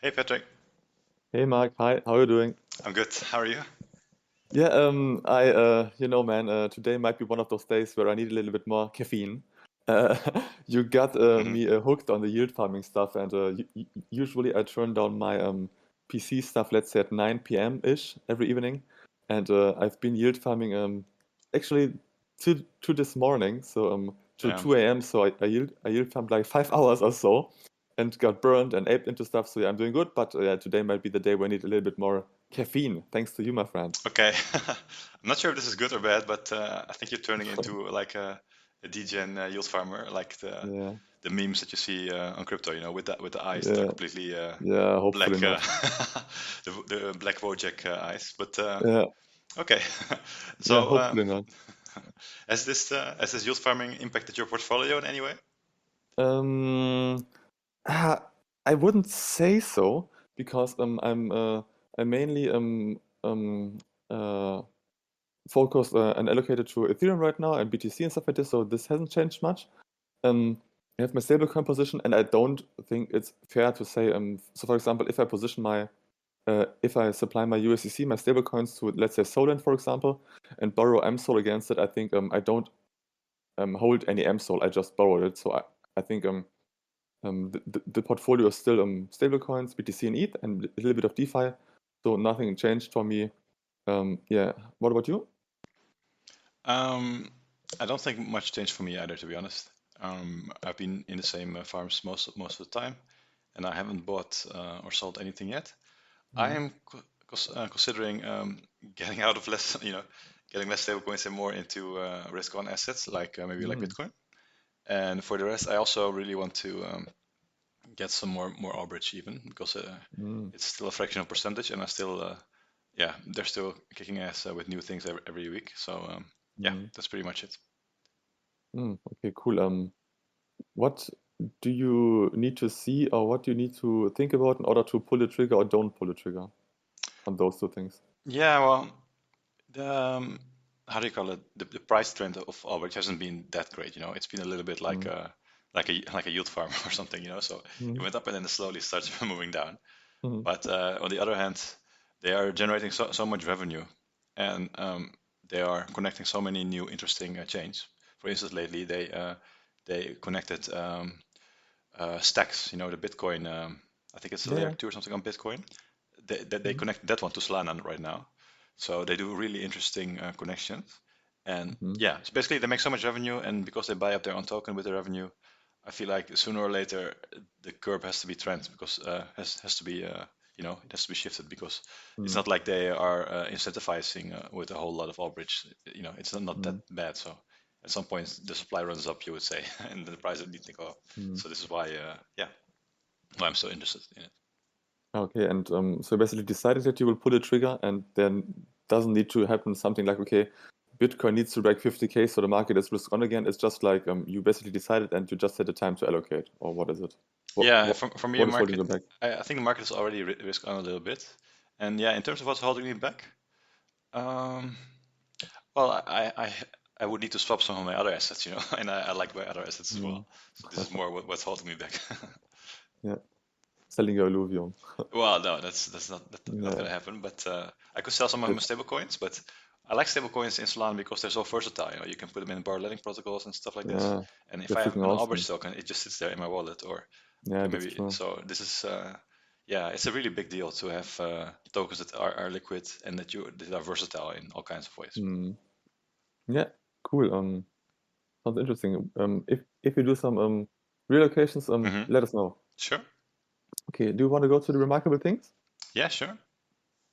Hey Patrick, Hey Mark, hi, how are you doing? I'm good. How are you? Yeah, man, today might be one of those days where I need a little bit more caffeine. Uh, you got hmm me hooked on the yield farming stuff, and usually I turn down my PC stuff, let's say at 9 p.m. ish every evening, and I've been yield farming actually to this morning, so to Yeah. 2 a.m. So I yield farmed like 5 hours or so, and got burned and aped into stuff. So yeah, I'm doing good, but yeah, today might be the day where I need a little bit more caffeine. Thanks to you, my friend. Okay. I'm not sure if this is good or bad, but I think you're turning into like a degen yield farmer, like Yeah, the memes that you see on crypto, with the eyes that are yeah, completely yeah. Hopefully black, not. the black Wojak eyes. But Yeah, okay. yeah. So Hopefully not. has this yield farming impacted your portfolio in any way? Um, ah, I wouldn't say so because I'm mainly uh focused and allocated to Ethereum right now and BTC and stuff like this. So this hasn't changed much. I have my stablecoin position, and I don't think it's fair to say. So for example, if I supply my USDC, my stablecoins to, let's say, Solend, for example, and borrow MSOL against it, I think I don't hold any MSOL. I just borrowed it. So I think the portfolio is still stablecoins, BTC and ETH, and a little bit of DeFi. So nothing changed for me. Yeah. What about you? Um, I don't think much changed for me either, to be honest. I've been in the same farms most of the time, and I haven't bought or sold anything yet. I Mhm. am considering getting out of less, getting less stablecoins and more into risk-on assets like maybe like Mm. Bitcoin. And for the rest, I also really want to get some more Albridge even because Mm. it's still a fractional percentage, and I still yeah, they're still kicking ass with new things every week. So yeah, Mm. that's pretty much it. Mm. Okay, cool. What do you need to see, or what do you need to think about in order to pull the trigger or don't pull the trigger on those two things? Yeah, well, the how do you call it? The price trend of Albrecht hasn't been that great. It's been a little bit like Mm. a yield farm or something. So it Mm. went up and then it slowly starts moving down. Mm. But on the other hand, they are generating so much revenue, and they are connecting so many new interesting chains. For instance, lately they connected Stacks. The Bitcoin. I think it's a Yeah, layer yeah. two or something on Bitcoin. They Mm. connect that one to Solana right now. So they do really interesting connections. And Mm. yeah, so basically they make so much revenue, and because they buy up their own token with the revenue, I feel like sooner or later the curve has to be trend because has to be it has to be shifted because it's Mm. not like they are incentivizing with a whole lot of Albridge. It's not that Mm. bad. So at some point the supply runs up, you would say, and the price would need to go up. Mm. So this is why yeah, why I'm so interested in it. Okay, and so basically decided that you will pull the trigger, and then doesn't need to happen something like, okay, Bitcoin needs to break 50K, so the market is risk on again. It's just like you basically decided and you just set the time to allocate, or what is it? What Yeah, what for me, a what is holding market, you back? I think the market is already risk on a little bit. And yeah, in terms of what's holding me back, um, well, I would need to swap some of my other assets, and I like my other assets as Mm. well. So this is more what's holding me back. Yeah, selling your alluvium. Well, no, that's not Yeah, gonna happen. But I could sell some of my it's stable coins, but I like stable coins in Solana because they're so versatile. You can put them in bar lending protocols and stuff like this. yeah, And if they're I have freaking an Albridge awesome. token, it just sits there in my wallet, or Yeah, that's maybe true. so. This is yeah, it's a really big deal to have tokens that are liquid and that are versatile in all kinds of ways. Mm. Yeah, cool. Sounds interesting. If you do some relocations, hmm let us know. Sure. Okay, do you want to go to the remarkable things? Yeah, sure.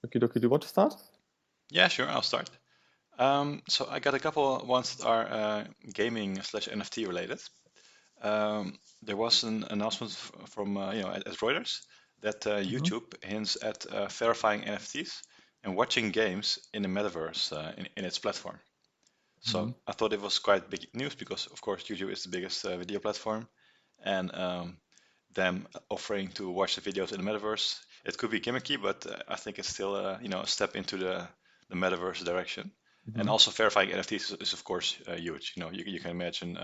Okay, dokie, do you want to start? Yeah, sure. I'll start. So I got a couple ones that are gaming slash NFT related. There was an announcement from at Reuters that Hmm. YouTube hints at verifying NFTs and watching games in the metaverse in its platform. So Hmm. I thought it was quite big news because, of course, YouTube is the biggest video platform, and them offering to watch the videos in the metaverse. It could be gimmicky, but I think it's still a step into the metaverse direction. And Hmm. also verifying NFTs is of course huge. You can imagine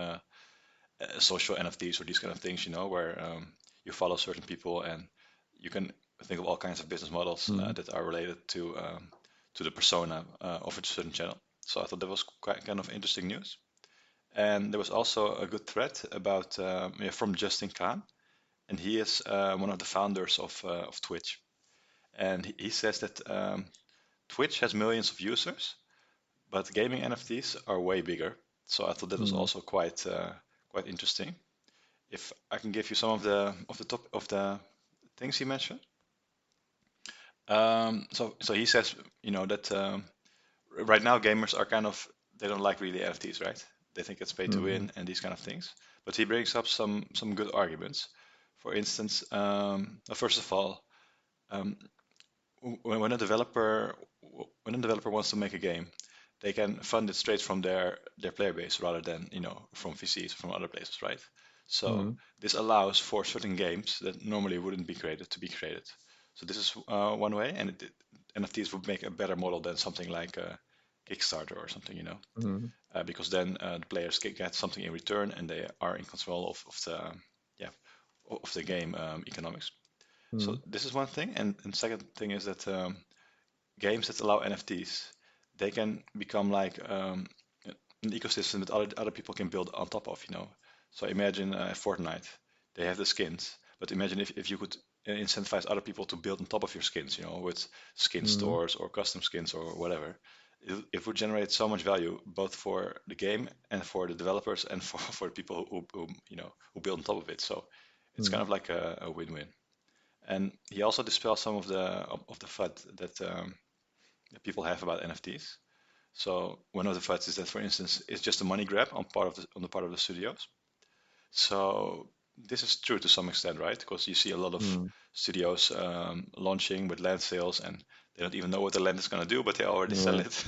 social NFTs or these kind of things, where you follow certain people and you can think of all kinds of business models Mm. that are related to the persona of a certain channel. So I thought that was quite kind of interesting news. And there was also a good thread about yeah, from Justin Khan, and he is one of the founders of Twitch. And he says that Twitch has millions of users, but gaming NFTs are way bigger. So I thought that was Mm. also quite interesting. If I can give you some of the top of the things he mentioned. So he says, you know, that right now gamers are kind of they don't like really NFTs, right? They think it's pay to Mm. win and these kind of things. But he brings up some good arguments. For instance, first of all, um, when a developer wants to make a game, they can fund it straight from their player base rather than from VCs from other places, right? So Mm. this allows for certain games that normally wouldn't be created to be created. So this is one way, and NFTs would make a better model than something like a Kickstarter or something, Mm. because then the players get something in return and they are in control of the yeah of the game economics. So Mm. this is one thing, and second thing is that games that allow NFTs, they can become like an ecosystem that other people can build on top of, So imagine Fortnite, they have the skins, but imagine if you could incentivize other people to build on top of your skins, with skin Mm. stores or custom skins or whatever. It would generate so much value both for the game and for the developers and for the people who build on top of it. So it's kind Mm. of like a win-win. And he also dispels some of the FUD that people have about NFTs. So one of the FUDs is that, for instance, it's just a money grab on the part of the studios. So this is true to some extent, right? Because you see a lot of Mm. studios launching with land sales, and they don't even know what the land is going to do, but they already sell Yeah. it.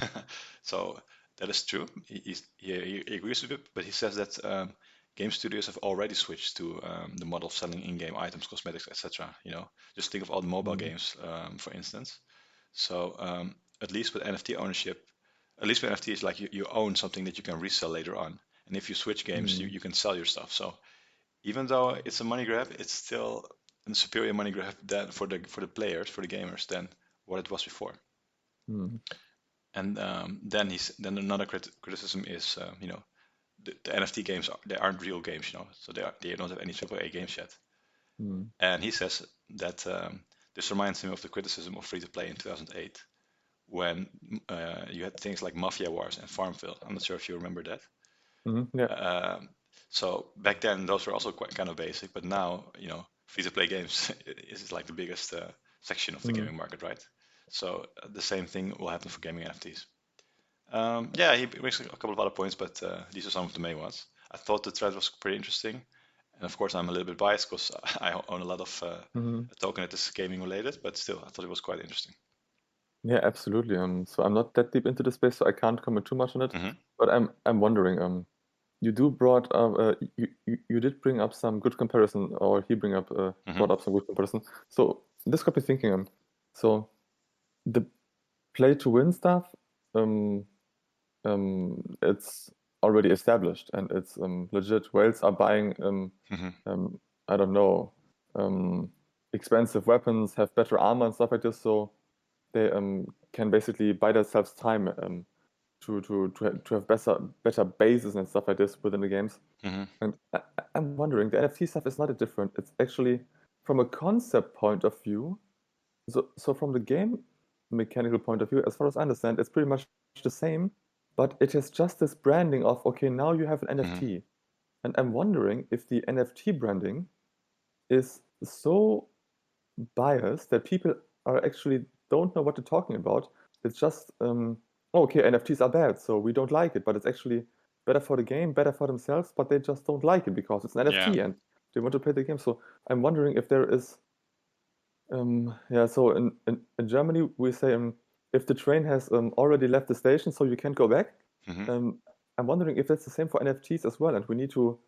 So that is true. He agrees with it, but he says that game studios have already switched to the model of selling in-game items, cosmetics, etc. Just think of all the mobile Mm. games, for instance. So at least with NFT ownership, at least with NFT, it's like you own something that you can resell later on. And if you switch games, Mm. you can sell your stuff. So even though it's a money grab, it's still a superior money grab than for the players, for the gamers, than what it was before. Mm. And then another criticism is, the NFT games they aren't real games, so they don't have any AAA games yet. Mm. And he says that this reminds him of the criticism of free to play in 2008, when you had things like Mafia Wars and Farmville. I'm not sure if you remember that. Mm. Yeah. Um, so back then, those were also quite kind of basic, but now, free-to-play games is like the biggest section of the Mm. gaming market, right? So the same thing will happen for gaming NFTs. Yeah, he brings a couple of other points, but these are some of the main ones. I thought the thread was pretty interesting, and of course, I'm a little bit biased because I own a lot of Mm. token that is gaming related, but still, I thought it was quite interesting. Yeah, absolutely. So I'm not that deep into the space, so I can't comment too much on it. Hmm. But I'm wondering, you do brought up, you did bring up some good comparison, or he Hmm. brought up some good comparison. So this got me thinking, so the play to win stuff, um, it's already established and it's legit. Whales are buying, Hmm. um, I don't know, expensive weapons, have better armor and stuff like this. So they can basically buy themselves time to have better bases and stuff like this within the games. Hmm. And I'm wondering, the NFT stuff is not that different. It's actually from a concept point of view. So from the game mechanical point of view, as far as I understand, it's pretty much the same, but it has just this branding of, okay, now you have an Hmm. NFT. And I'm wondering if the NFT branding is so biased that people are actually don't know what they're talking about. It's just, oh, okay, NFTs are bad, so we don't like it, but it's actually better for the game, better for themselves, but they just don't like it because it's an Yeah. NFT and they want to play the game. So I'm wondering if there is, yeah, so in Germany, we say, if the train has already left the station, so you can't go back. Hmm. Um, I'm wondering if that's the same for NFTs as well, and we need to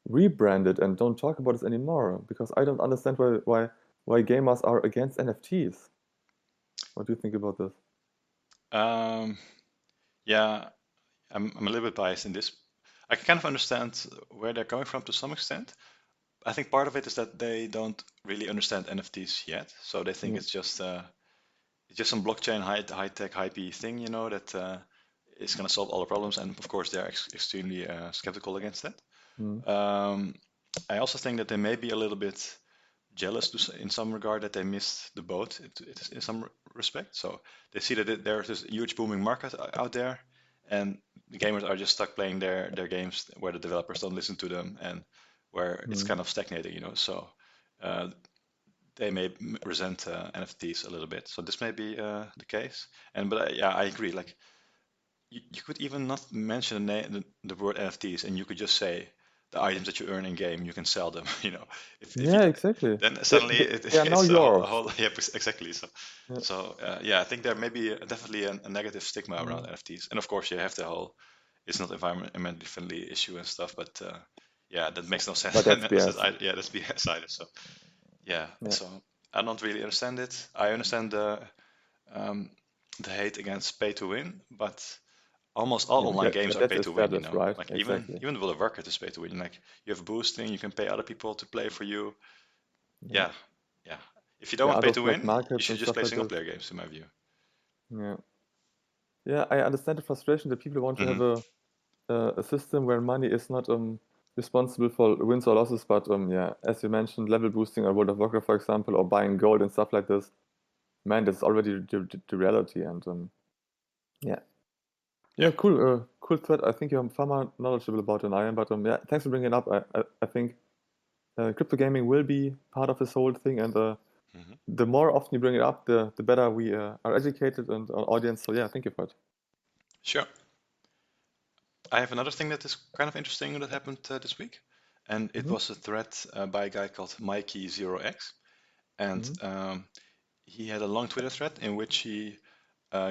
rebrand it and don't talk about this anymore because I don't understand why gamers are against NFTs. What do you think about this? Um, yeah, I'm a little bit biased in this. I can kind of understand where they're coming from to some extent, I think part of it is that they don't really understand NFTs yet, so they think Yeah. it's just some blockchain high tech hypey thing, that is going to solve all the problems. And of course, they're extremely skeptical against that. Mm. Um, I also think that they may be a little bit jealous in some regard that they missed the boat in some respect. So they see that there's this huge booming market out there, and the gamers are just stuck playing their games where the developers don't listen to them and where it's Mm. kind of stagnating. So uh, they may resent NFTs a little bit. So this may be the case. But yeah, I agree. Like you could even not mention the word NFTs, and you could just say the items that you earn in game, you can sell them. If you Yeah, exactly. then They, suddenly they, they are now it's a yours. whole yeah, exactly. So Yeah. yeah, I think there may be definitely a negative stigma around Mm. NFTs, and of course you have the whole it's not environmentally friendly issue and stuff, but yeah, that makes no sense. But that's No sense. BS. Yeah, that's BS either. So yeah, Yeah. so I don't really understand it. I understand um, the hate against pay to win, but almost all Yeah, online games are that's pay to win, established, right? Like Exactly. even World of Warcraft is pay to win. Like you have boosting, you can pay other people to play for you. Yeah. Yeah, yeah. If you don't There want are pay those to black win, you markets should and just stuff play like single this. player games, in my view. Yeah. Yeah, I understand the frustration that people want to Hmm. have a system where money is not responsible for wins or losses, but yeah, as you mentioned, level boosting or World of Warcraft, for example, or buying gold and stuff like this. Man, that's already the reality, and yeah, Yeah, yeah, cool, cool thread. I think you're far more knowledgeable about than I am, but yeah, thanks for bringing it up. I think crypto gaming will be part of this whole thing, and hmm the more often you bring it up, the better we are educated and our audience. So yeah, thank you for it. sure. I have another thing that is kind of interesting that happened this week, and it Hmm. was a thread by a guy called Mikey0x, and Hmm. he had a long Twitter thread in which he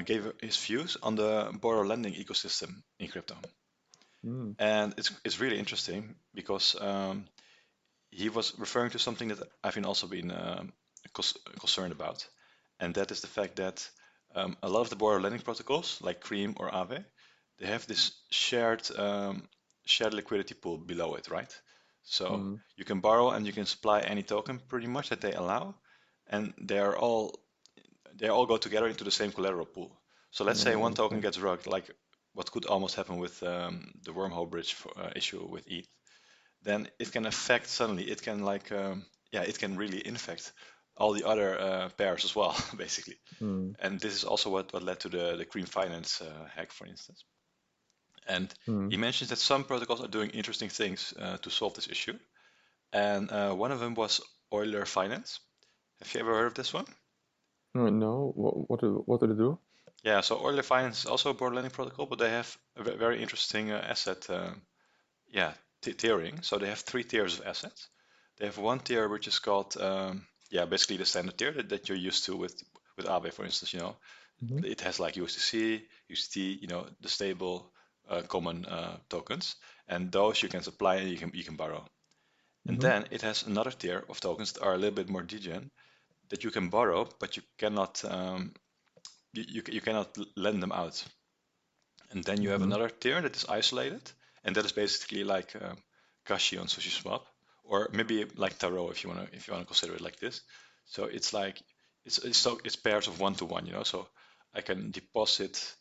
gave his views on the borrow lending ecosystem in crypto. Mm. And it's really interesting because he was referring to something that I've been also been concerned about, and that is the fact that a lot of the borrow lending protocols, like Cream or Aave, they have this shared liquidity pool below it, right? So Mm. you can borrow and you can supply any token pretty much that they allow, and they all go together into the same collateral pool. So let's say one token Okay. gets rugged, like what could almost happen with the wormhole bridge issue with ETH, then it can affect suddenly. It can yeah, it can really infect all the other pairs as well, basically. Mm. And this is also what led to the Cream Finance hack, for instance. And he Mm. mentions that some protocols are doing interesting things to solve this issue. And one of them was Euler Finance. Have you ever heard of this one? No, what do they do? Yeah, so Euler Finance is also a borrow lending protocol, but they have a very interesting asset yeah, tiering. So they have three tiers of assets. They have one tier which is called yeah, basically the standard tier that you're used to with Aave, for instance. Hmm. It has like USDC, USDT, the stable common tokens, and those you can supply and you can borrow. And Hmm. then it has another tier of tokens that are a little bit more degen that you can borrow, but you cannot you cannot lend them out. And then you have Hmm. another tier that is isolated, and that is basically like Kashi on SushiSwap, or maybe like Taro if you wanna consider it like this. So it's like it's pairs of one to one, So I can deposit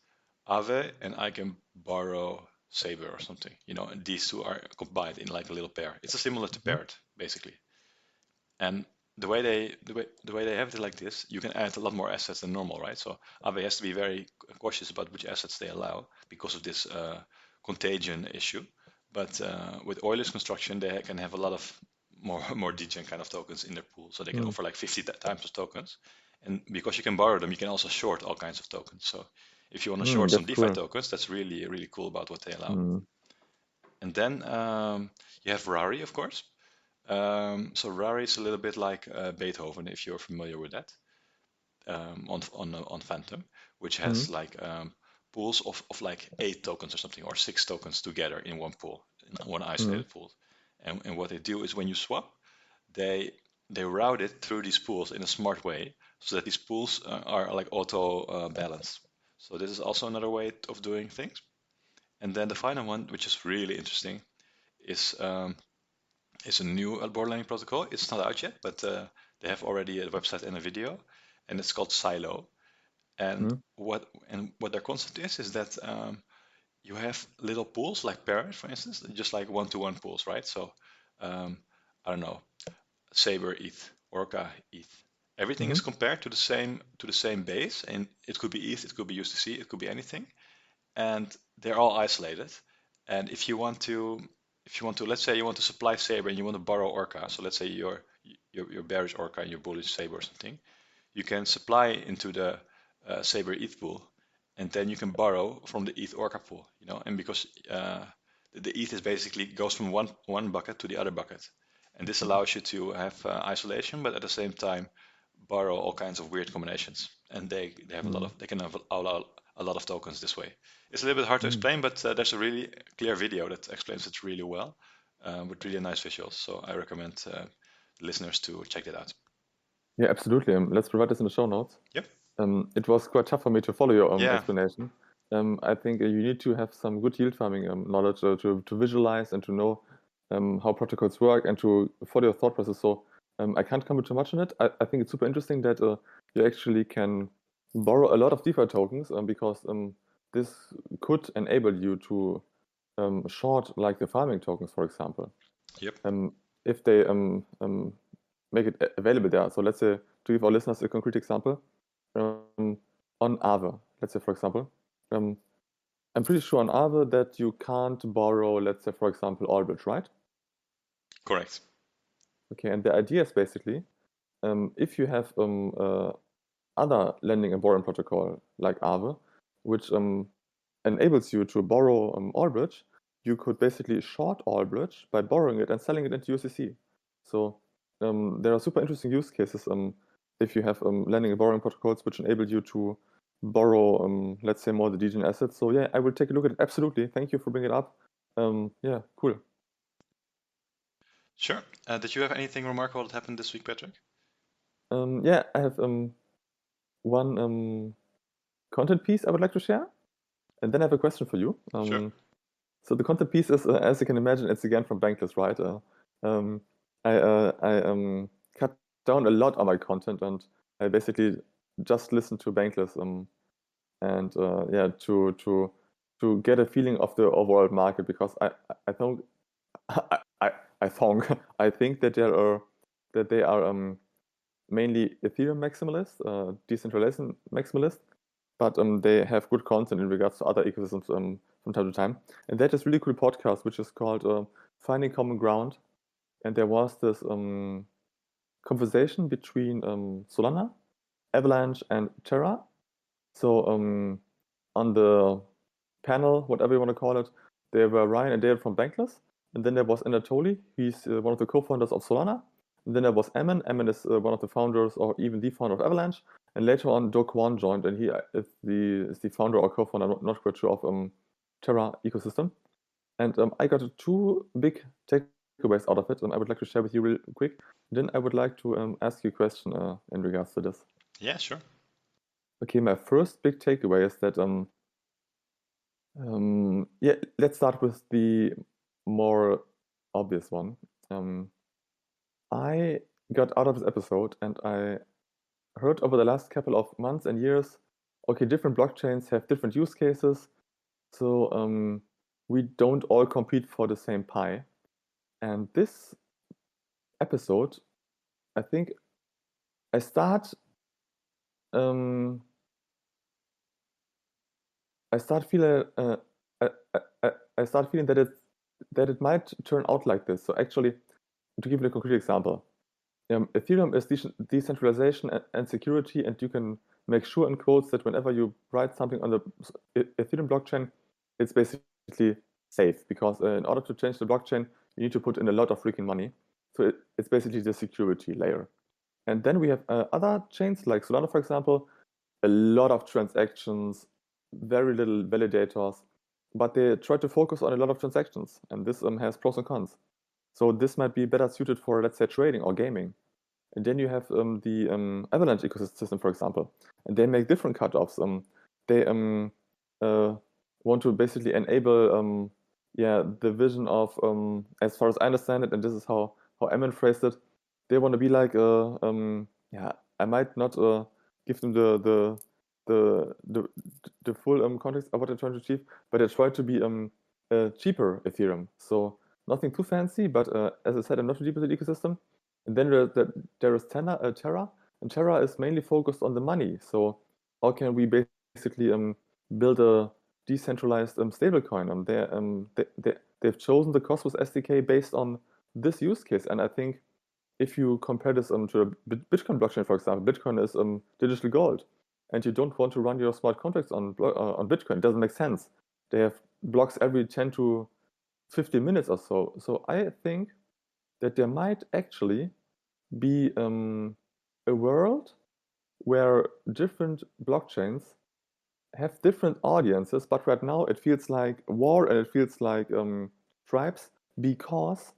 Aave and I can borrow Saber or something, And these two are combined in like a little pair. It's a similar to Hmm. paired, basically. And the way they have it like this, you can add a lot more assets than normal, right? So Aave has to be very cautious about which assets they allow because of this contagion issue. But with Euler's construction, they can have a lot of more degen kind of tokens in their pool, so they can Mm. offer like 50 times of tokens. And because you can borrow them, you can also short all kinds of tokens. So if you want to short some That's DeFi cool. tokens, that's really really cool about what they allow. Mm. And then you have Rari, of course. So Rari is a little bit like Beethoven, if you're familiar with that, on Phantom, which Mm. has like pools of like 8 tokens or something, or 6 tokens together in one pool, in one Mm. isolated pool. And what they do is when you swap, they they route it through these pools in a smart way, so that these pools are like auto balanced. So this is also another way of doing things. And then the final one, which is really interesting, is It's a new borrow lending protocol. It's not out yet, but they have already a website and a video, and it's called Silo. And Mm. what their concept is that you have little pools like Parrot, for instance, just like one-to-one pools, right? So um, I don't know, Saber ETH, Orca ETH. Everything is Mm-hmm. compared to the same base, and it could be ETH, it could be USDC, it could be anything, and they're all isolated. And if you want to, let's say you want to supply Saber and you want to borrow Orca, so let's say you're bearish Orca and you're bullish Saber or something, you can supply into the Saber ETH pool, and then you can borrow from the ETH Orca pool, you know. And because the ETH is basically goes from one bucket to the other bucket, and this allows you to have isolation, but at the same time borrow all kinds of weird combinations, and they have a lot Mm. of they can have a lot of tokens this way. It's a little bit hard to Mm. explain, but there's a really clear video that explains it really well, with really nice visuals. So I recommend listeners to check that out. Yeah, absolutely. Let's provide this in the show notes. Yep. It was quite tough for me to follow your Yeah. explanation. I think you need to have some good yield farming knowledge to visualize and to know how protocols work and to follow your thought process. So I can't comment too much on it. I think it's super interesting that you actually can borrow a lot of DeFi tokens because this could enable you to short like the farming tokens, for example. Yep. If they make it available there. So let's say, to give our listeners a concrete example, on Aave, let's say, for example, I'm pretty sure on Aave that you can't borrow, let's say, for example, Orbit, right? Correct. Okay, and the idea is basically, if you have other lending and borrowing protocol like Aave, which enables you to borrow Allbridge, you could basically short Allbridge by borrowing it and selling it into USDC. So there are super interesting use cases if you have lending and borrowing protocols which enable you to borrow, let's say, more the DGen assets. So yeah, I will take a look at it. Absolutely. Thank you for bringing it up. Yeah, cool. Sure. Did you have anything remarkable that happened this week, Patrick? Yeah, I have one content piece I would like to share, and then I have a question for you. Sure. So the content piece is, as you can imagine, it's again from Bankless, right? Um, I cut down a lot on my content, and I basically just listen to Bankless, and yeah, to get a feeling of the overall market because I think I think I think that they are mainly Ethereum maximalist, decentralization maximalist, but they have good content in regards to other ecosystems from time to time. And that is really cool podcast, which is called Finding Common Ground. And there was this conversation between Solana, Avalanche, and Terra. So on the panel, whatever you want to call it, there were Ryan and Dale from Bankless. And then there was Anatoly, he's one of the co-founders of Solana. And then there was Emin. Emin is one of the founders or even the founder of Avalanche. And later on, Do Kwon joined, and he is the founder or co-founder, not quite sure, of Terra ecosystem. And I got two big takeaways out of it, and I would like to share with you real quick. Then I would like to ask you a question in regards to this. Yeah, sure. Okay, my first big takeaway is that yeah, let's start with the more obvious one. I got out of this episode and I heard over the last couple of months and years, okay, different blockchains have different use cases, so we don't all compete for the same pie. And this episode, I think I start um, I start feeling I, I start feeling that it might turn out like this. So actually, to give you a concrete example, Ethereum is decentralization and security, and you can make sure in quotes that whenever you write something on the Ethereum blockchain, it's basically safe because in order to change the blockchain, you need to put in a lot of freaking money. So it's basically the security layer. And then we have other chains like Solana, for example, a lot of transactions, very little validators, but they try to focus on a lot of transactions, and this has pros and cons. So this might be better suited for, let's say, trading or gaming. And then you have the Avalanche ecosystem, for example, and they make different cutoffs. They want to basically enable yeah, the vision of, as far as I understand it, and this is how Emin phrased it, they want to be like, yeah, I might not give them the the full context of what they're trying to achieve, but they try to be cheaper Ethereum. So nothing too fancy, but as I said, I'm not too deep into the ecosystem. And then there is Terra, and Terra is mainly focused on the money. So how can we basically build a decentralized stablecoin? They've chosen the Cosmos SDK based on this use case, and I think if you compare this to a Bitcoin blockchain, for example, Bitcoin is digital gold, and you don't want to run your smart contracts on Bitcoin. It doesn't make sense. They have blocks every 10 to 15 minutes or so. So I think that there might actually be a world where different blockchains have different audiences, but right now it feels like war and it feels like tribes because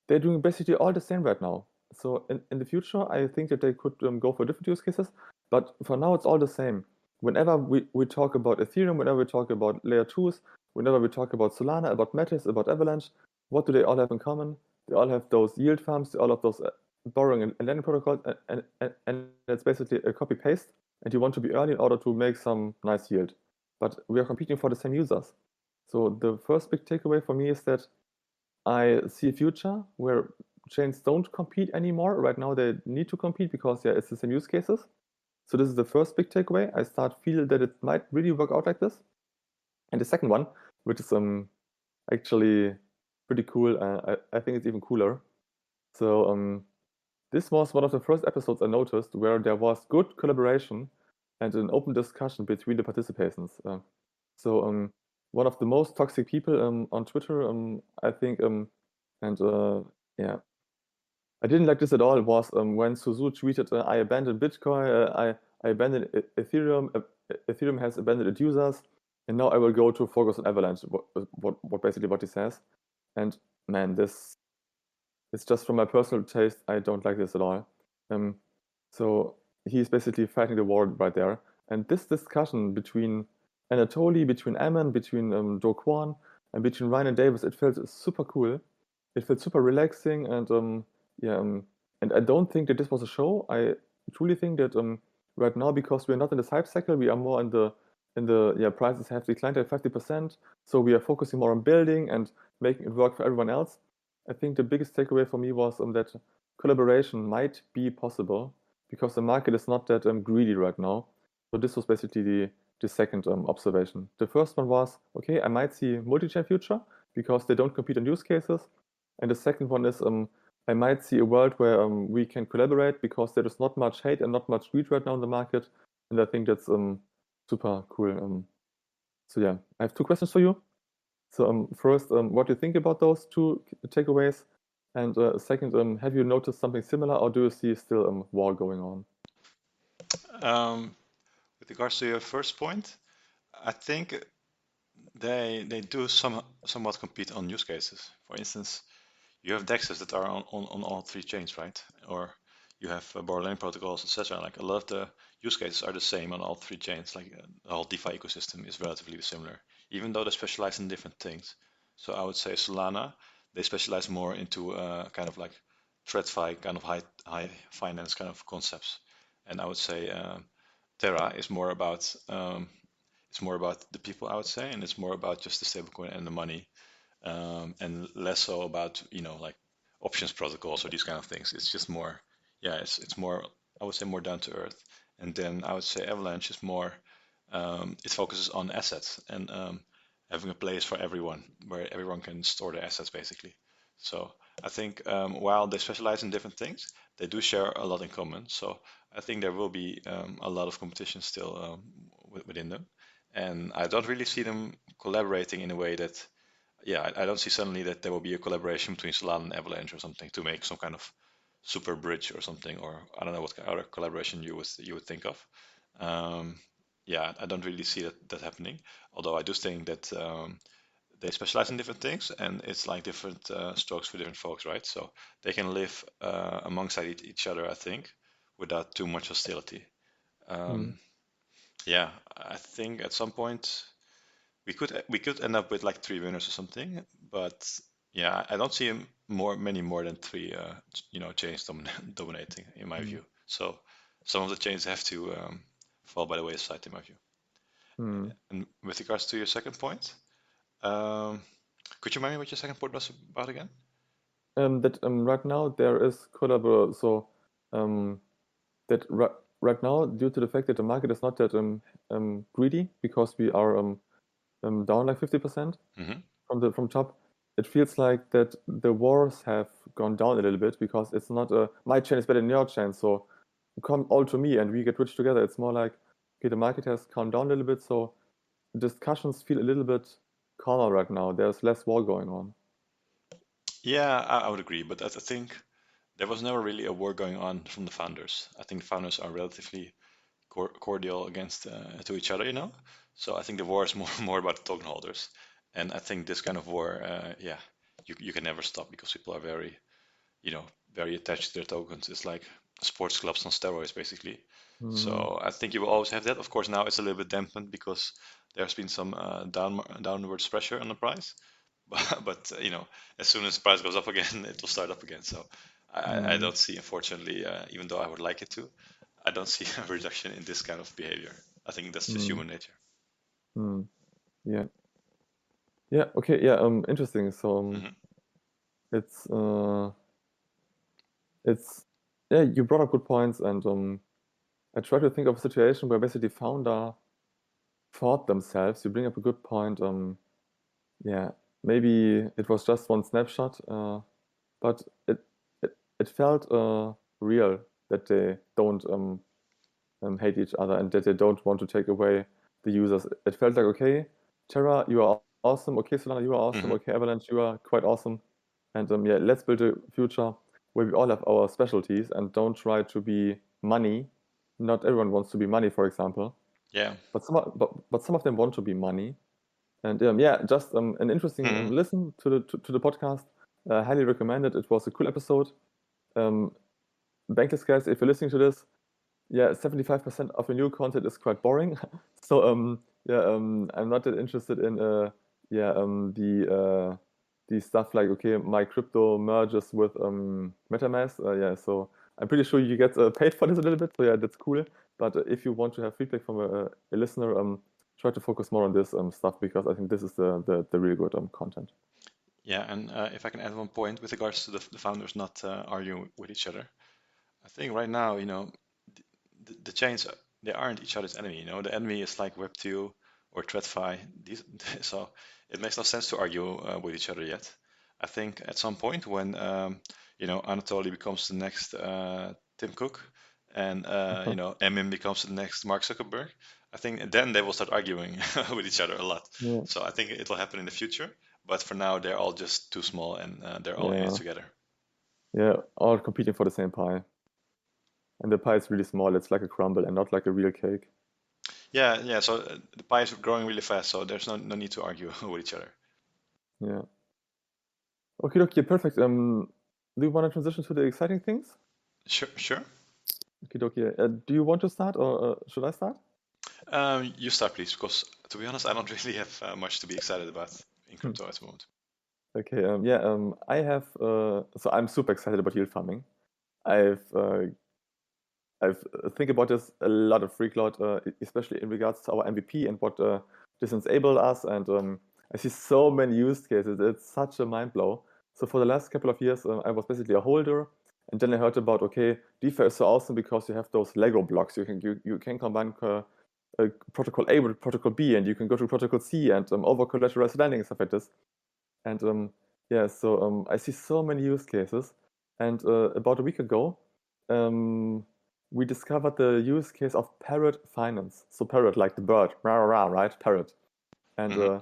they're doing basically all the same right now. So in the future, I think that they could go for different use cases, but for now it's all the same. Whenever we talk about Ethereum, whenever we talk about layer 2s, whenever we talk about Solana, about Metis, about Avalanche, what do they all have in common? They all have those yield farms, they all have those borrowing and lending protocols, and it's basically a copy paste, and you want to be early in order to make some nice yield. But we are competing for the same users. So the first big takeaway for me is that I see a future where chains don't compete anymore. Right now, they need to compete because yeah, it's the same use cases. So this is the first big takeaway. I start feel that it might really work out like this. And the second one, which is actually pretty cool, I think it's even cooler. So this was one of the first episodes I noticed where there was good collaboration and an open discussion between the participants. So one of the most toxic people on Twitter, I think, and yeah, I didn't like this at all. Was when Suzu tweeted, "I abandoned Bitcoin, I abandoned Ethereum, Ethereum has abandoned its users, and now I will go to focus on Avalanche." What basically what he says, and man, this it's just from my personal taste. I don't like this at all. Um, so he's basically fighting the war right there. And this discussion between Anatoly, between Ammon, between Do Kwon, and between Ryan and Davis, it felt super cool. It felt super relaxing, and yeah, and I don't think that this was a show. I truly think that right now, because we're not in this hype cycle, we are more in the yeah, prices have declined at 50%. So we are focusing more on building and making it work for everyone else. I think the biggest takeaway for me was that collaboration might be possible because the market is not that greedy right now. So this was basically the second observation. The first one was, okay, I might see multi-chain future because they don't compete on use cases. And the second one is I might see a world where we can collaborate because there is not much hate and not much greed right now in the market. And I think that's super cool. So yeah, I have two questions for you. So first, what do you think about those two takeaways? And second, have you noticed something similar, or do you see still war going on? Um, with regards to your first point, I think they do somewhat compete on use cases. For instance, you have DEXs that are on all three chains, right? Or you have borrow lending protocols, etc. Like a lot of the use cases are the same on all three chains. Like the whole DeFi ecosystem is relatively similar, even though they specialize in different things. So I would say Solana, they specialize more into kind of like TradFi, kind of high finance kind of concepts. And I would say Terra is more about the people, I would say, and it's more about just the stablecoin and the money, and less so about like options protocols or these kind of things. It's just more, yeah, it's more, I would say, more down to earth. And then I would say Avalanche is more, it focuses on assets and having a place for everyone where everyone can store their assets basically. So I think while they specialize in different things, they do share a lot in common. So I think there will be a lot of competition still within them. And I don't really see them collaborating in a way that, yeah, I don't see suddenly that there will be a collaboration between Solana and Avalanche or something to make some kind of super bridge or something, or I don't know what other collaboration you would think of. Um, yeah, I don't really see that happening. Although I do think that they specialize in different things, and it's like different strokes for different folks, right? So they can live alongside each other, I think, without too much hostility. Hmm. Um, yeah, I think at some point. we could end up with like three winners or something, but yeah, I don't see many more than three chains dominating in my Mm. view. So some of the chains have to fall by the wayside in my view. Mm. And with regards to your second point, um, could you remind me what your second point was about again? That right now there is collaboration. So um, that right now, due to the fact that the market is not that greedy because we are down like 50% Hmm. from top, it feels like that the wars have gone down a little bit because it's not my chain is better than your chain, so come all to me and we get rich together. It's more like, okay, the market has calmed down a little bit, so discussions feel a little bit calmer right now. There's less war going on. Yeah, I would agree, but I think there was never really a war going on from the founders. I think the founders are relatively cordial against to each other, you know. So I think the war is more more about the token holders, and I think this kind of war, yeah, you can never stop because people are very, very attached to their tokens. It's like sports clubs on steroids, basically. Mm, So I think you will always have that. Of course, now it's a little bit dampened because there's been some downwards pressure on the price. But as soon as the price goes up again, it will start up again. So I mm, don't see, unfortunately, even though I would like it to, I don't see a reduction in this kind of behavior. I think that's just mm, human nature. mm. Yeah. Yeah. Okay. Yeah. Interesting. So Hmm. it's it's yeah. You brought up good points, and I try to think of a situation where basically founder fought themselves. You bring up a good point. Yeah. Maybe it was just one snapshot, but it felt real that they don't hate each other and that they don't want to take away the users. It felt like, okay, Terra, you are awesome. Okay, Solana, you are awesome. Hmm. Okay, Avalanche, you are quite awesome. And yeah, let's build a future where we all have our specialties and don't try to be money. Not everyone wants to be money, for example, Yeah. but some of them want to be money. And yeah, just an interesting Hmm. listen to the podcast. Highly recommended. It was a cool episode. Um, Bankless guys, if you're listening to this, yeah, 75% of the new content is quite boring. So yeah, I'm not that interested in yeah the stuff like, okay, my crypto merges with MetaMask. Yeah, so I'm pretty sure you get paid for this a little bit. So yeah, that's cool. But if you want to have feedback from a listener, try to focus more on this stuff because I think this is the real good content. Yeah, and if I can add one point with regards to the founders not arguing with each other, I think right now, the chains they aren't each other's enemy. The enemy is like Web2 or TradFi. These, so it makes no sense to argue with each other yet. I think at some point when Anatoly becomes the next Tim Cook and Emin becomes the next Mark Zuckerberg, I think then they will start arguing with each other a lot. Yeah, So I think it will happen in the future. But for now, they're all just too small and they're all in it yeah, together. yeah, all competing for the same pie. And the pie is really small. It's like a crumble and not like a real cake. Yeah, yeah. So the pie is growing really fast, so there's no need to argue with each other. Yeah. Okay, okay, perfect. Do you want to transition to the exciting things? Sure, sure. Okay, okay. Do you want to start or should I start? You start, please, because to be honest, I don't really have much to be excited about in Hmm. crypto at the moment. Okay. Yeah. I have. So I'm super excited about yield farming. I've I've think about this a lot of Freecloud, especially in regards to our MVP and what this enables us. And I see so many use cases. It's such a mind blow. So for the last couple of years, I was basically a holder, and then I heard about, okay, DeFi is so awesome because you have those Lego blocks. You can combine protocol A with protocol B, and you can go to protocol C and over collateralized lending and stuff like this. And yeah, so I see so many use cases. And about a week ago, um, we discovered the use case of parrot finance. So parrot, like the bird, rah, rah, rah, right? Parrot. And Hmm.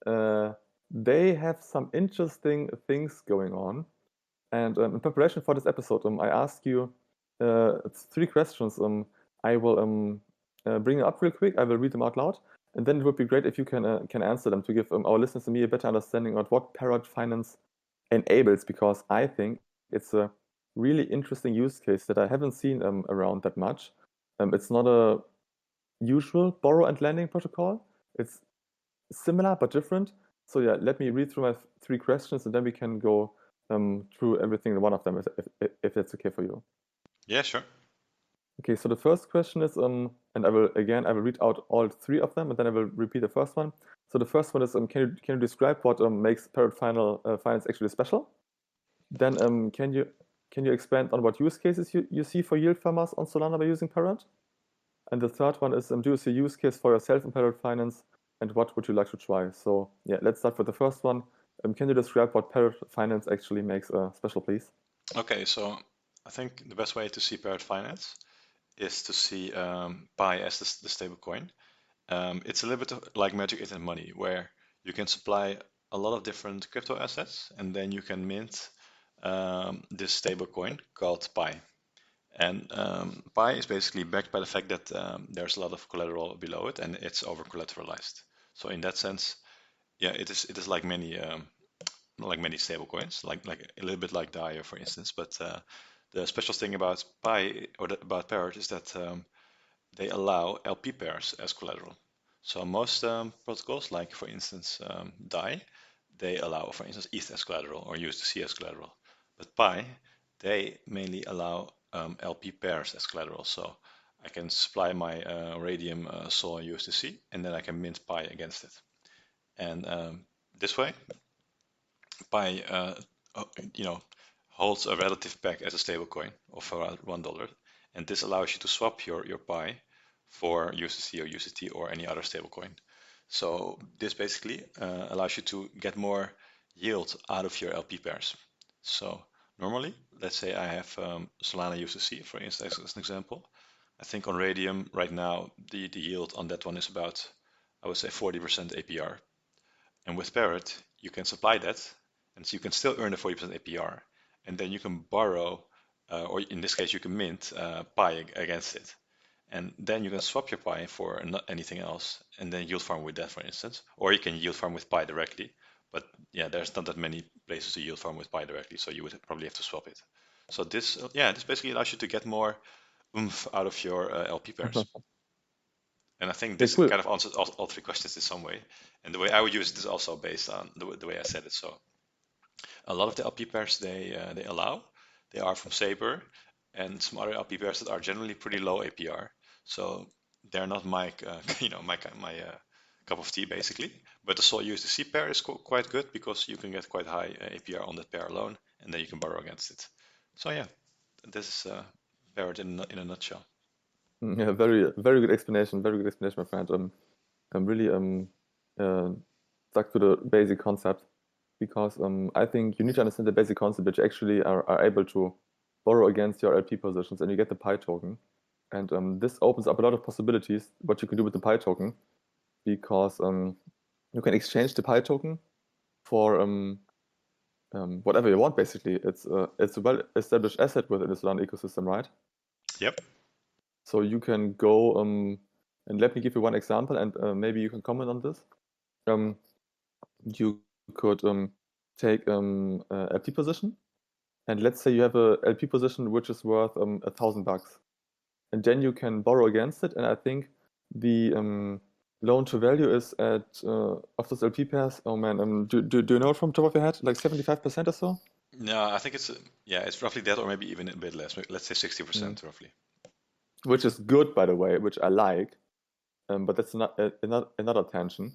uh, they have some interesting things going on. And in preparation for this episode, I asked you it's three questions. I will bring them up real quick. I will read them out loud, and then it would be great if you can answer them to give our listeners and me a better understanding of what Parrot Finance enables. Because I think it's a really interesting use case that I haven't seen around that much. It's not a usual borrow and lending protocol. It's similar but different. So yeah, let me read through my 3 questions, and then we can go through everything in one of them, if that's okay for you. Yeah, sure. Okay, so the first question is, and I will read out all 3 of them, and then I will repeat the first one. So the first one is, can you describe what makes Parrot Finance actually special? Then can you expand on what use cases you see for yield farmers on Solana by using Parrot? And the third one is, do you see use case for yourself in Parrot Finance, and what would you like to try? So yeah, let's start with the first one. Can you describe what Parrot Finance actually makes special, please? Okay, so I think the best way to see Parrot Finance is to see Pi as the stable coin. It's a little bit like Magic 8 and Money, where you can supply a lot of different crypto assets, and then you can mint this stable coin called Pi. And Pi is basically backed by the fact that there's a lot of collateral below it, and it's over collateralized. So in that sense, yeah, it is like many stable coins, like a little bit like DAI, for instance. But the special thing about Pi about Parrot is that they allow LP pairs as collateral. So most protocols, like for instance DAI, they allow, for instance, ETH as collateral or USDC as collateral. But Pi, they mainly allow LP pairs as collateral. So I can supply my Radium Sol USDC, and then I can mint Pi against it. And this way, Pi, holds a relative peg as a stablecoin of around $1, and this allows you to swap your Pi for USDC or USDT or any other stablecoin. So this basically allows you to get more yield out of your LP pairs. So normally, let's say I have Solana USDC, for instance, as an example. I think on Radium right now, the yield on that one is about, I would say, 40% APR. And with Parrot, you can supply that, and so you can still earn the 40% APR. And then you can borrow, or in this case, you can mint Pi against it. And then you can swap your Pi for anything else, and then yield farm with that, for instance. Or you can yield farm with Pi directly. But yeah, there's not that many places to yield farm with Pi directly, so you would probably have to swap it. So this basically allows you to get more oomph out of your LP pairs. And I think Yeah, this cool. kind of answers all 3 questions in some way. And the way I would use it is also based on the way I said it. So a lot of the LP pairs they allow, they are from Saber, and some other LP pairs that are generally pretty low APR. So they're not my cup of tea basically. But the Sol USDC pair is quite good because you can get quite high APR on that pair alone, and then you can borrow against it. So yeah, this is Parrot in a nutshell. Yeah, very good explanation. Very good explanation, my friend. I'm really uh, stuck to the basic concept, because I think you need to understand the basic concept that you actually are able to borrow against your LP positions, and you get the Pi token. And this opens up a lot of possibilities what you can do with the Pi token, because you can exchange the Pi token for whatever you want. Basically, it's a well-established asset within the Solana ecosystem, right? Yep. So you can go and let me give you one example, and maybe you can comment on this. You could take a LP position, and let's say you have a LP position which is worth $1,000, and then you can borrow against it. And I think the loan to value is at of those LP pairs. Oh man, do you know from top of your head, like 75% or so? No, I think it's roughly that, or maybe even a bit less. Let's say Mm. 60% roughly. Which is good, by the way, which I like. But that's not another tension.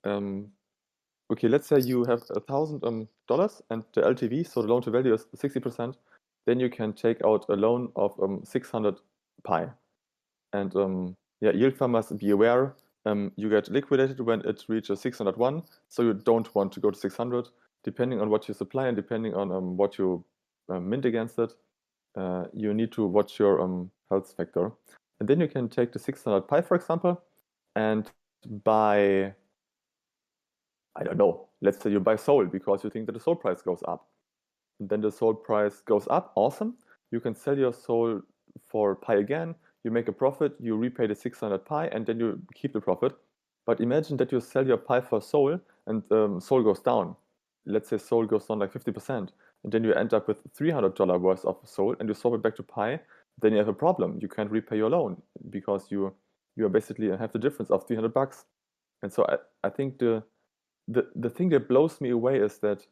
Okay, let's say you have $1,000 and the LTV, so the loan to value is 60%. Then you can take out a loan of 600 Pi. And yeah, yield farmers, be aware, you get liquidated when it reaches 601. So you don't want to go to 600. Depending on what you supply and depending on what you mint against it, you need to watch your health factor. And then you can take the 600 Pi, for example, and buy, I don't know, let's say you buy Sol because you think that the Sol price goes up. And then the Sol price goes up, awesome. You can sell your Sol for Pi again, you make a profit, you repay the 600 Pi, and then you keep the profit. But imagine that you sell your Pi for Sol and Sol goes down. Let's say Sol goes down like 50%, and then you end up with $300 worth of Sol, and you swap it back to Pi. Then you have a problem. You can't repay your loan because you are basically have the difference of $300. And so I think the thing that blows me away is that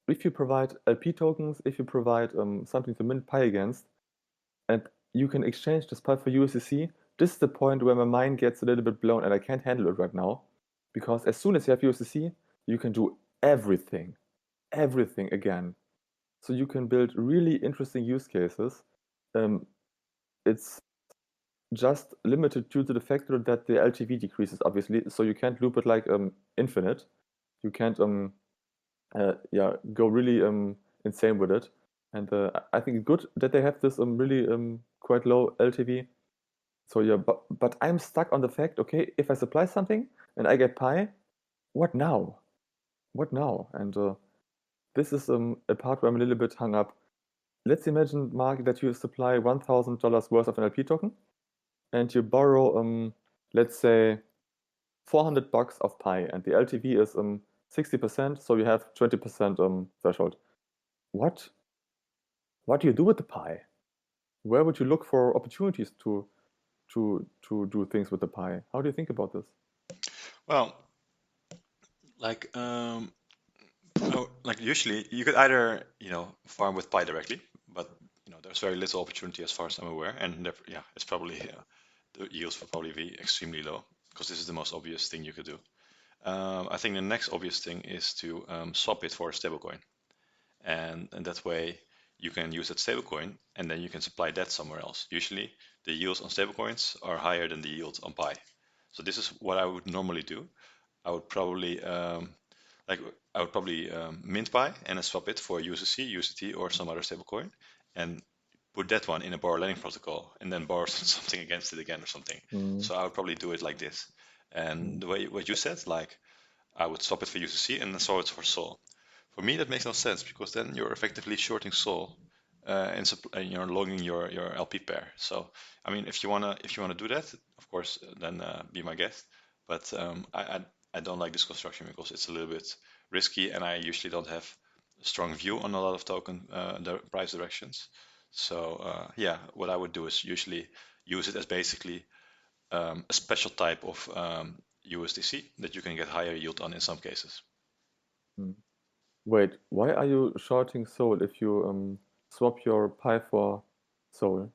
if you provide LP tokens, if you provide something to mint Pi against, and you can exchange this Pi for USDC, this is the point where my mind gets a little bit blown and I can't handle it right now. Because as soon as you have USDC, you can do everything again. So you can build really interesting use cases. It's just limited due to the factor that the LTV decreases, obviously. So you can't loop it like infinite. You can't go really insane with it. And I think it's good that they have this really quite low LTV. So yeah, but I'm stuck on the fact, okay, if I supply something and I get Pi, what now? What now? And this is a part where I'm a little bit hung up. Let's imagine, Mark, that you supply $1,000 worth of an LP token, and you borrow, let's say, $400 of Pi, and the LTV is 60%, so you have 20% threshold. What do you do with the Pi? Where would you look for opportunities to do things with the Pi? How do you think about this? Well, like like usually you could either farm with Pi directly, but there's very little opportunity as far as I'm aware, and yeah, it's probably the yields will probably be extremely low because this is the most obvious thing you could do. I think the next obvious thing is to swap it for a stablecoin, and that way you can use that stablecoin and then you can supply that somewhere else. Usually the yields on stablecoins are higher than the yields on Pi. So this is what I would normally do. I would probably like I would probably mint Pi and then swap it for USDC, USDT, or some other stablecoin, and put that one in a borrow lending protocol, and then borrow something against it again or something. So I would probably do it like this. And the way what you said, like I would swap it for USDC and then swap it for Sol. For me, that makes no sense because then you're effectively shorting Sol and you're logging your LP pair. So I mean, if you wanna do that, of course, then be my guest. But I don't like this construction because it's a little bit risky, and I usually don't have a strong view on a lot of token price directions. So yeah, what I would do is usually use it as basically a special type of USDC that you can get higher yield on in some cases. Mm. Wait, why are you shorting Sol if you swap your Pi for Sol?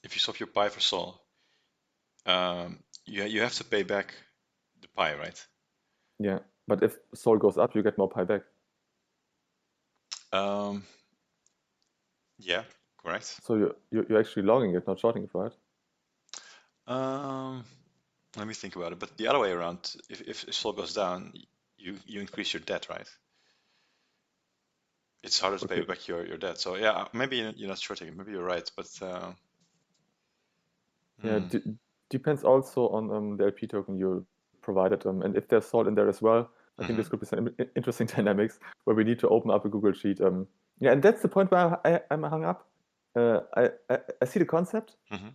If you swap your Pi for Sol, you have to pay back the Pi, right? Yeah, but if Sol goes up, you get more Pi back. Um, yeah, correct. So you're actually logging it, not shorting it, right? Um, Let me think about it. But the other way around, if Sol goes down, you increase your debt, right? It's harder to pay Okay. back your debt. So yeah, maybe you're not shorting it. Maybe you're right, but Yeah, hmm. depends also on the LP token you provided. And if there's Sol in there as well, I think Hmm. this could be some interesting dynamics where we need to open up a Google Sheet. Yeah, and that's the point where I'm hung up. I see the concept. Hmm.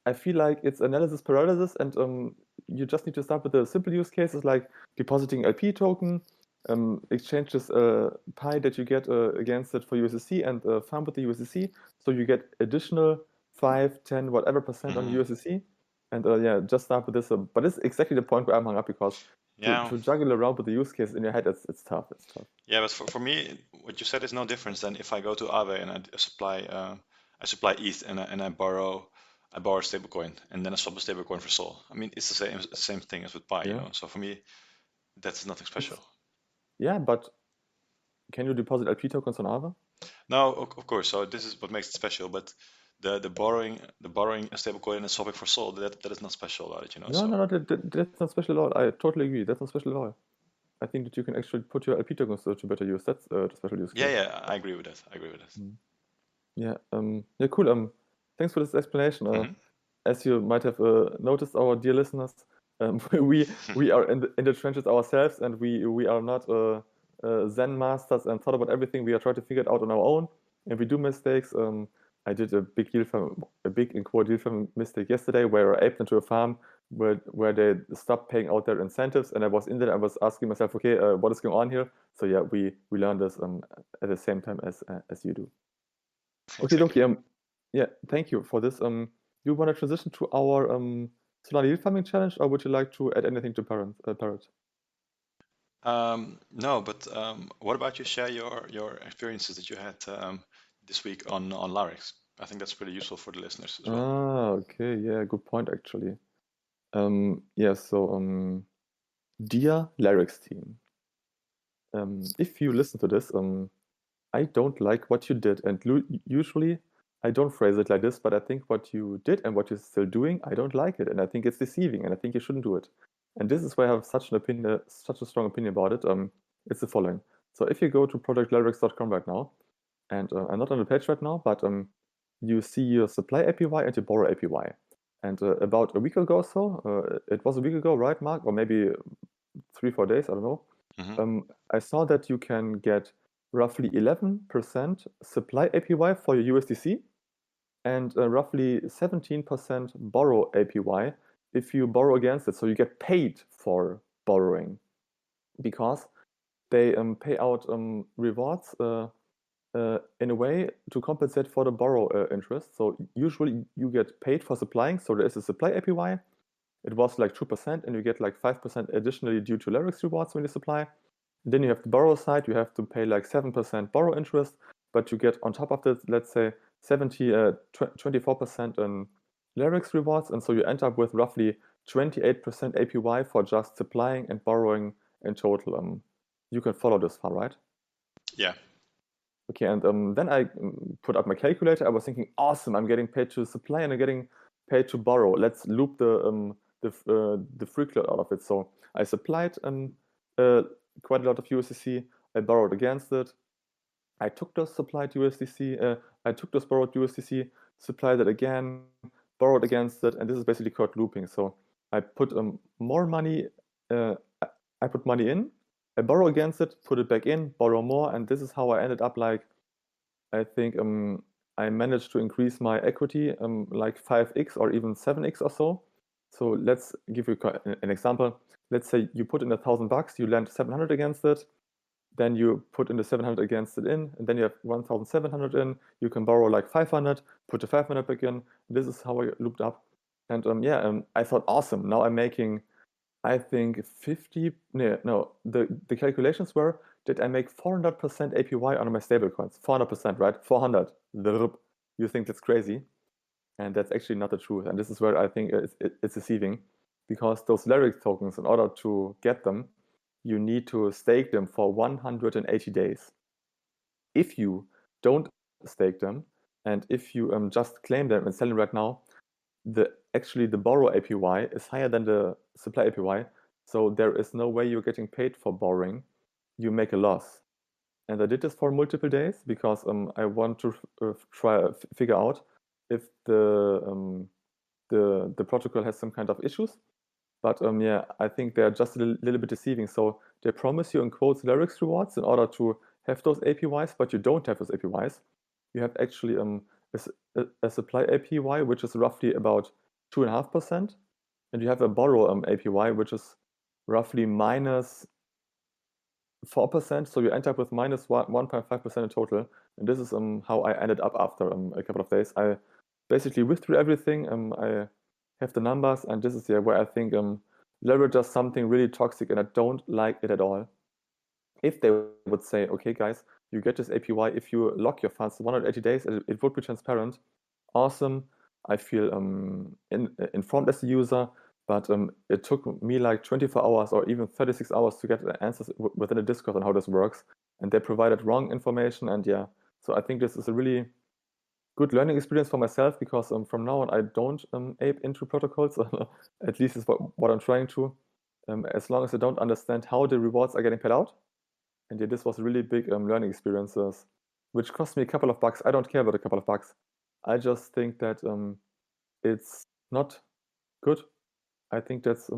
I feel like it's analysis paralysis, and you just need to start with the simple use cases like depositing LP token, exchange this Pi that you get against it for USDC, and farm with the USDC, so you get additional 5, 10, whatever percent on the Hmm. USDC. And yeah, just start with this. But it's exactly the point where I'm hung up because Yeah, to juggle around with the use case in your head, it's tough. It's tough. yeah. But for me, what you said is no difference than if I go to Aave and I supply ETH and I borrow a stablecoin and then I swap a stablecoin for Sol. I mean, it's the same thing as with Pi, Yeah, So for me, that's nothing special. it's yeah, but can you deposit LP tokens on Aave? No, of course. So this is what makes it special. But the borrowing a stablecoin and swapping for Sol, that is not special about it. No, So no, no, that's not special at all. I totally agree. That's not special at all. I think that you can actually put your LP tokens to better use. That's the special use yeah, case. yeah, I agree with that. I agree with that. Mm. Yeah, yeah, cool. Thanks for this explanation. Hmm. As you might have noticed, our dear listeners, we are in the trenches ourselves, and we are not Zen masters and thought about everything. We are trying to figure it out on our own, and we do mistakes. I did a big in quote deal farm mistake yesterday, where I aped into a farm where they stopped paying out their incentives, and I was in there. I was asking myself, okay, what is going on here? So yeah, we learned this at the same time as you do. Okay, Exactly. dokie. Yeah, thank you for this. You want to transition to our Solana yield farming challenge, or would you like to add anything to Parrot? No, but what about you share your experiences that you had this week on Larix? I think that's pretty useful for the listeners as well. Okay, yeah, good point actually. Yeah, so dear LARIX team, if you listen to this, I don't like what you did, and usually I don't phrase it like this, but I think what you did and what you're still doing, I don't like it, and I think it's deceiving, and I think you shouldn't do it. And this is why I have such an opinion, such a strong opinion about it. It's the following. So if you go to projectlarix.com right now, and I'm not on the page right now, but you see your supply APY and your borrow APY. And about a week ago or so, it was a week ago, right, Mark? Or maybe 3-4 days, I don't know. I saw that you can get roughly 11% supply APY for your USDC and roughly 17% borrow APY if you borrow against it. So you get paid for borrowing because they pay out rewards in a way to compensate for the borrow interest. So usually you get paid for supplying. So there is a supply APY. It was like 2%, and you get like 5% additionally due to LARIX rewards when you supply. Then you have the borrow side. You have to pay like 7% borrow interest, but you get on top of that, let's say 24% in LARIX rewards. And so you end up with roughly 28% APY for just supplying and borrowing in total. You can follow this far, right? Yeah. Okay, and then I put up my calculator. I was thinking, awesome, I'm getting paid to supply and I'm getting paid to borrow. Let's loop the free cloud out of it. So I supplied uh, quite a lot of USDC. I borrowed against it. I took those supplied USDC. I took those borrowed USDC, supplied it again, borrowed against it, and this is basically called looping. So I put more money. I put money in. I borrow against it, put it back in, borrow more, and this is how I ended up like I think I managed to increase my equity like 5x or even 7x or so. So let's give you an example. Let's say you put in $1,000, you lend 700 against it, then you put in the 700 against it in, and then you have 1,700 in. You can borrow like 500, put the 500 back in. This is how I looped up. And I thought, awesome. Now I'm making, I think 50, no, the calculations were that I make 400% APY on my stablecoins. 400%, right? 400. You think that's crazy. And that's actually not the truth. And this is where I think it's deceiving because those LARIX tokens, in order to get them, you need to stake them for 180 days. If you don't stake them, and if you just claim them and sell them right now, actually the borrow APY is higher than the supply APY, so there is no way you're getting paid for borrowing. You make a loss. And I did this for multiple days because I want to figure out if the protocol has some kind of issues. But yeah, I think they're just a little bit deceiving. So they promise you in quotes LARIX rewards in order to have those APYs, but you don't have those APYs. You have actually a supply APY, which is roughly about 2.5%, and you have a borrow APY, which is roughly minus 4%. So you end up with minus 1.5% in total. And this is how I ended up after a couple of days. I basically withdrew everything. I have the numbers, and this is where I think Lara does something really toxic, and I don't like it at all. If they would say, okay, guys, you get this APY if you lock your funds 180 days, it would be transparent. Awesome. I feel informed as a user, but it took me like 24 hours or even 36 hours to get the answers within the Discord on how this works. And they provided wrong information. And yeah, so I think this is a really good learning experience for myself because from now on I don't ape into protocols. At least is what I'm trying to. As long as I don't understand how the rewards are getting paid out. And yeah, this was a really big learning experiences, which cost me a couple of bucks. I don't care about a couple of bucks. I just think that it's not good. I think that's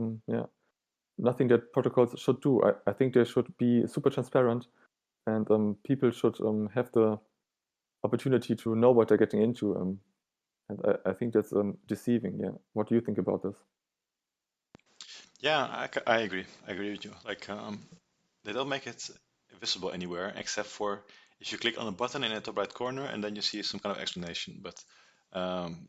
nothing that protocols should do. I think they should be super transparent, and people should have the opportunity to know what they're getting into. And I think that's deceiving. Yeah. What do you think about this? Yeah, I agree. I agree with you. Like, they don't make it visible anywhere except for if you click on a button in the top right corner and then you see some kind of explanation. But um,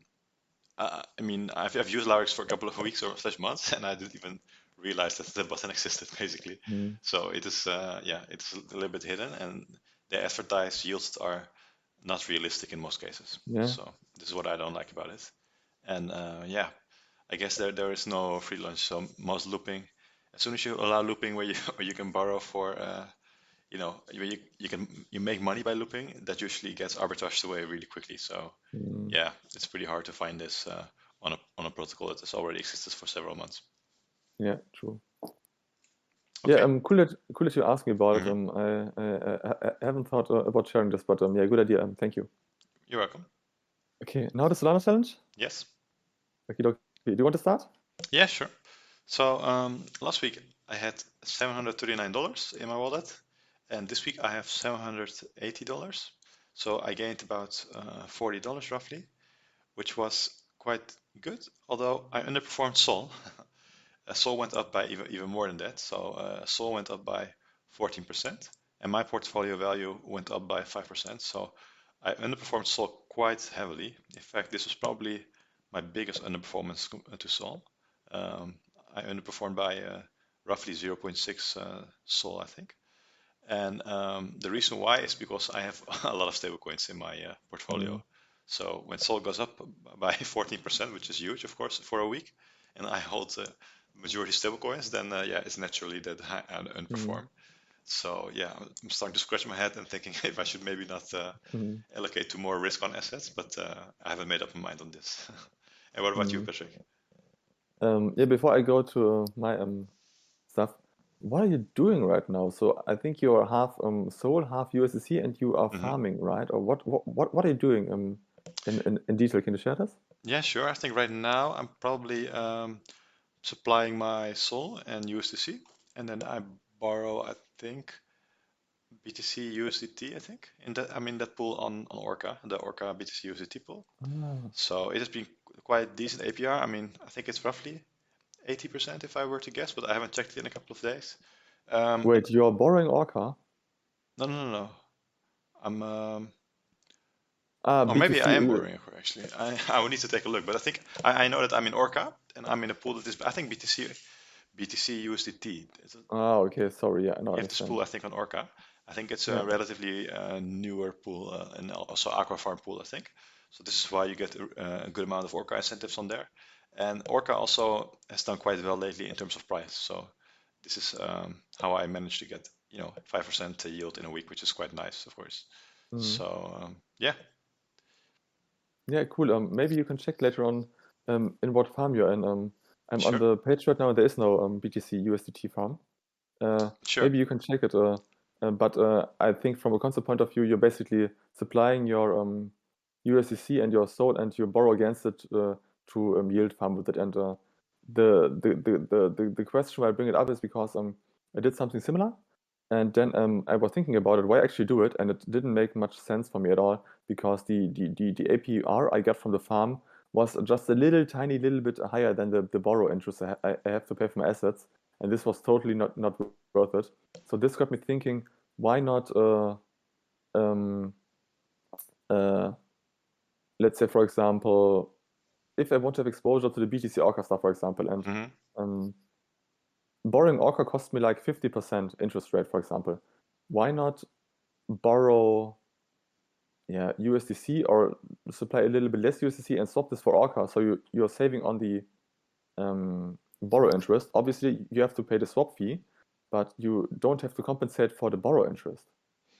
I mean, I've used LARIX for a couple of weeks or slash months, and I didn't even realize that the button existed, basically. Mm. So it is, yeah, it's a little bit hidden, and the advertised yields are not realistic in most cases. Yeah. So this is what I don't like about it. And yeah, I guess there is no free lunch. So most looping, as soon as you allow looping where you where you can borrow for you can you make money by looping, that usually gets arbitraged away really quickly. So Mm. yeah, it's pretty hard to find this on a protocol that has already existed for several months. Yeah, true. Yeah, Okay. cool that you asked me about it. Hmm. I haven't thought about sharing this, but yeah, good idea. Thank you. You're welcome. Okay, now the Solana challenge. Yes. Okay, do you want to start? Yeah, sure. So last week I had $739 in my wallet, and this week I have $780. So I gained about $40 roughly, which was quite good, although I underperformed Sol. Sol went up by even more than that. So Sol went up by 14%, and my portfolio value went up by 5%. So I underperformed Sol quite heavily. In fact, this was probably my biggest underperformance to Sol. Um, I underperformed by roughly zero point 0.6 Sol, I think. And the reason why is because I have a lot of stablecoins in my Mm. portfolio. So when Sol goes up by 14%, which is huge, of course, for a week, and I hold the majority stablecoins, then yeah, it's naturally that I Mm. underperform. So yeah, I'm starting to scratch my head and thinking if I should maybe not Mm. allocate to more risk on assets, but I haven't made up my mind on this. And what about you, Mm. Patrick? Yeah, before I go to my stuff, what are you doing right now? So I think you are half Sol, half USDC, and you are Hmm. farming, right? Or what are you doing in detail? Can you share this? Yeah, sure. I think right now I'm probably supplying my Sol and USDC, and then I borrow, I think, BTC USDT, I think. In that, I'm in that pool on Orca, the Orca BTC USDT pool. Ah, So it has been quite decent APR. I mean, I think it's roughly 80% if I were to guess, but I haven't checked it in a couple of days. wait, you are borrowing Orca? No, no, no, no. I'm, Ah, or maybe BTC. I am borrowing Orca actually. I would need to take a look, but I think I know that I'm in Orca and I'm in a pool that is, I think BTC USDT. Okay, sorry. Yeah, I now You have this pool, understand. I think, on Orca. I think it's Yeah. a relatively newer pool and also Aqua Farm pool, I think. So this is why you get a good amount of Orca incentives on there. And Orca also has done quite well lately in terms of price. So this is how I managed to get 5% yield in a week, which is quite nice, of course. Mm. So yeah, Yeah, cool. Maybe you can check later on in what farm you're in. I'm on sure, the page right now. There is no BTC USDT farm. sure, Maybe you can check it. But I think from a concept point of view, you're basically supplying your USDC and your SOL, and you borrow against it to yield farm with it. And the question why I bring it up is because I did something similar, and then I was thinking about it, why actually do it, and it didn't make much sense for me at all because the APR I got from the farm was just a little tiny little bit higher than the borrow interest I have to pay for my assets, and this was totally not worth it. So this got me thinking, why not um, uh, let's say, for example, if I want to have exposure to the BTC Orca stuff, for example, and hmm, um, borrowing Orca cost me like 50% interest rate, for example, why not borrow, yeah, USDC or supply a little bit less USDC and swap this for Orca, so you're saving on the borrow interest. Obviously, you have to pay the swap fee, but you don't have to compensate for the borrow interest.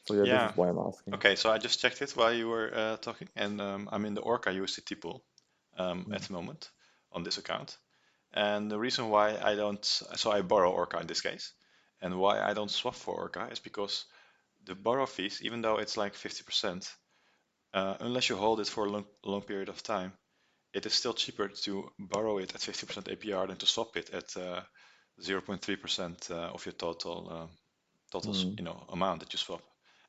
So yeah, this yeah. is why I'm asking. Okay, so I just checked it while you were talking, and I'm in the Orca USDT pool at Mm. the moment on this account. And the reason why I don't, so I borrow Orca in this case, and why I don't swap for Orca is because the borrow fees, even though it's like 50%, unless you hold it for a long period of time, it is still cheaper to borrow it at 50% APR than to swap it at 0.3% of your total Mm. amount that you swap.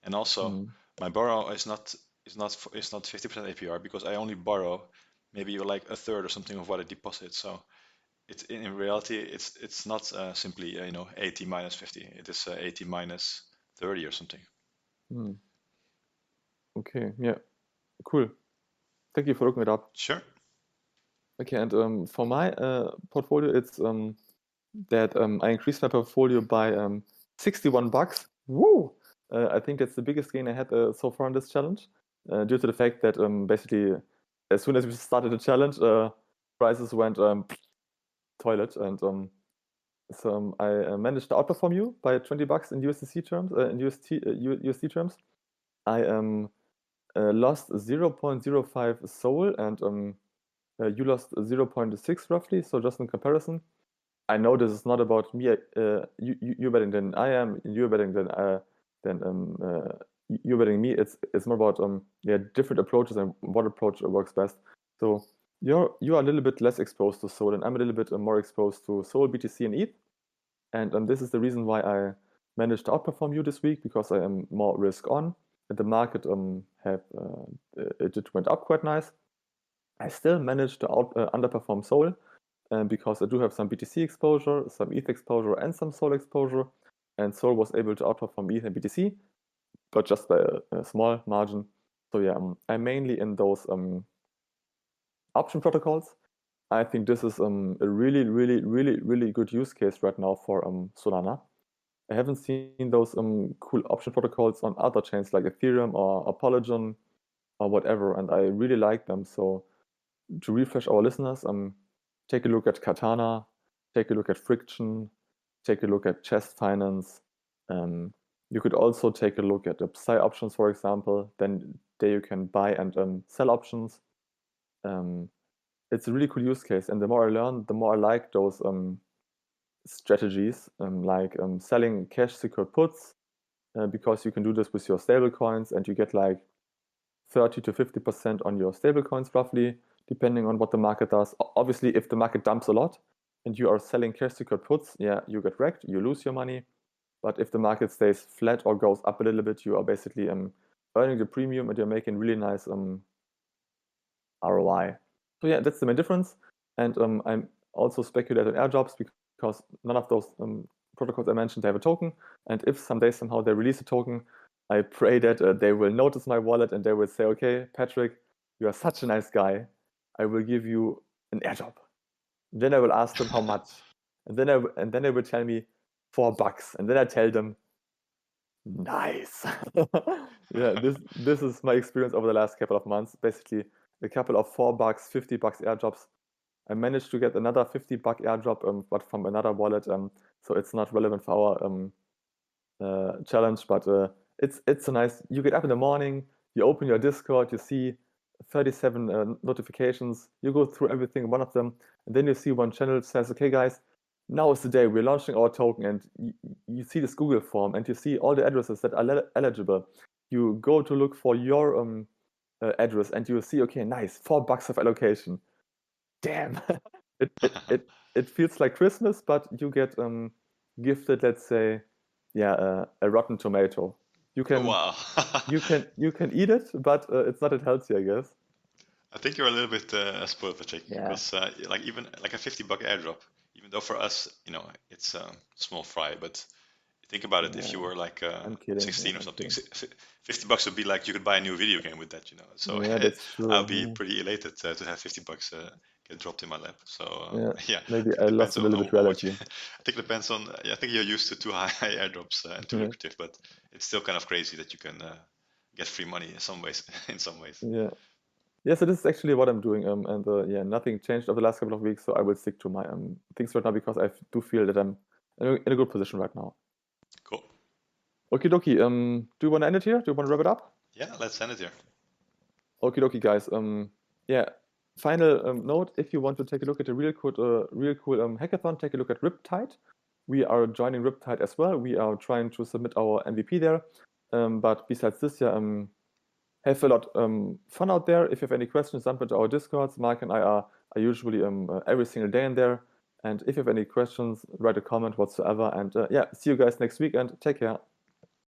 And also, Mm. my borrow is not 50% APR because I only borrow maybe like a third or something of what I deposit. So it's in reality it's not simply 80 minus 50. It is 80 minus 30 or something. Mm. Okay, yeah, cool. Thank you for looking it up. Sure. Okay, and for my portfolio, it's that I increased my portfolio by $61. Woo! I think that's the biggest gain I had so far in this challenge, due to the fact that basically as soon as we started the challenge, prices went toilet, and so I managed to outperform you by $20 in USDC terms. In USD terms, I lost 0.05 Sol, and you lost 0.6 roughly. So just in comparison, I know this is not about me. You betting than I am. You betting than you betting me. It's more about different approaches and what approach works best. So you are a little bit less exposed to Sol, and I'm a little bit more exposed to Sol, BTC, and ETH. And this is the reason why I managed to outperform you this week, because I am more risk on. And the market it went up quite nice. I still managed to underperform Sol, because I do have some BTC exposure, some ETH exposure, and some Sol exposure. And Sol was able to outperform ETH and BTC, but just by a small margin. So yeah, I'm mainly in those option protocols. I think this is a really, really, really, really good use case right now for Solana. I haven't seen those cool option protocols on other chains like Ethereum or Polygon or whatever, and I really like them. So to refresh our listeners, take a look at Katana, take a look at Friction, take a look at Chest Finance. You could also take a look at the Psy options, for example. Then there you can buy and sell options. It's a really cool use case, and the more I learn, the more I like those strategies, like selling cash secured puts, because you can do this with your stable coins, and you get like 30 to 50% on your stable coins roughly, depending on what the market does. Obviously, if the market dumps a lot and you are selling cash secured puts, yeah, you get wrecked, you lose your money. But if the market stays flat or goes up a little bit, you are basically earning the premium, and you're making really nice ROI. So yeah, that's the main difference. And I'm also speculating on airdrops, because none of those protocols I mentioned have a token. And if someday somehow they release a token, I pray that they will notice my wallet and they will say, okay, Patrick, you are such a nice guy. I will give you an airdrop. Then I will ask them how much. And then they will tell me $4. And then I tell them, nice. Yeah, this is my experience over the last couple of months. Basically, a couple of $4, $50 airdrops. I managed to get another $50 airdrop, but from another wallet. So it's not relevant for our challenge, but it's a nice. You get up in the morning, you open your Discord, you see 37 notifications. You go through everything, one of them, and then you see one channel says, "Okay, guys, now is the day. We're launching our token," and you see this Google form, and you see all the addresses that are eligible. You go to look for your address, and you see, okay, nice, $4 of allocation. Damn, it feels like Christmas, but you get gifted, let's say, yeah, a rotten tomato. You can Wow. you can eat it, but it's not that healthy, I guess. I think you're a little bit spoiled, Patrick, Yeah, because like even like a $50 airdrop, even though for us, it's a small fry, but think about it, if you yeah. were like I'm kidding. Yeah, 16 or I'm something, kidding. $50 would be like you could buy a new video game with that. So Yeah, that's I'll true. be pretty elated to have $50 get dropped in my lap. So Yeah, yeah, maybe I think I it depends lost a little bit on what you. reality. I think it depends on. Yeah, I think you're used to too high airdrops and too Yeah, lucrative, but it's still kind of crazy that you can get free money in some ways. In some ways, yeah. Yeah, so this is actually what I'm doing. And yeah, nothing changed over the last couple of weeks, so I will stick to my things right now, because I do feel that I'm in a good position right now. cool. Okie dokie. Do you want to end it here? Do you want to wrap it up? Yeah, let's end it here. Okie dokie, guys. Yeah. Final note: if you want to take a look at a real cool hackathon, take a look at Riptide. We are joining Riptide as well. We are trying to submit our MVP there. But besides this, yeah, have a lot fun out there. If you have any questions, jump into our Discords. Mark and I are usually every single day in there. And if you have any questions, write a comment whatsoever. And yeah, see you guys next week, and take care.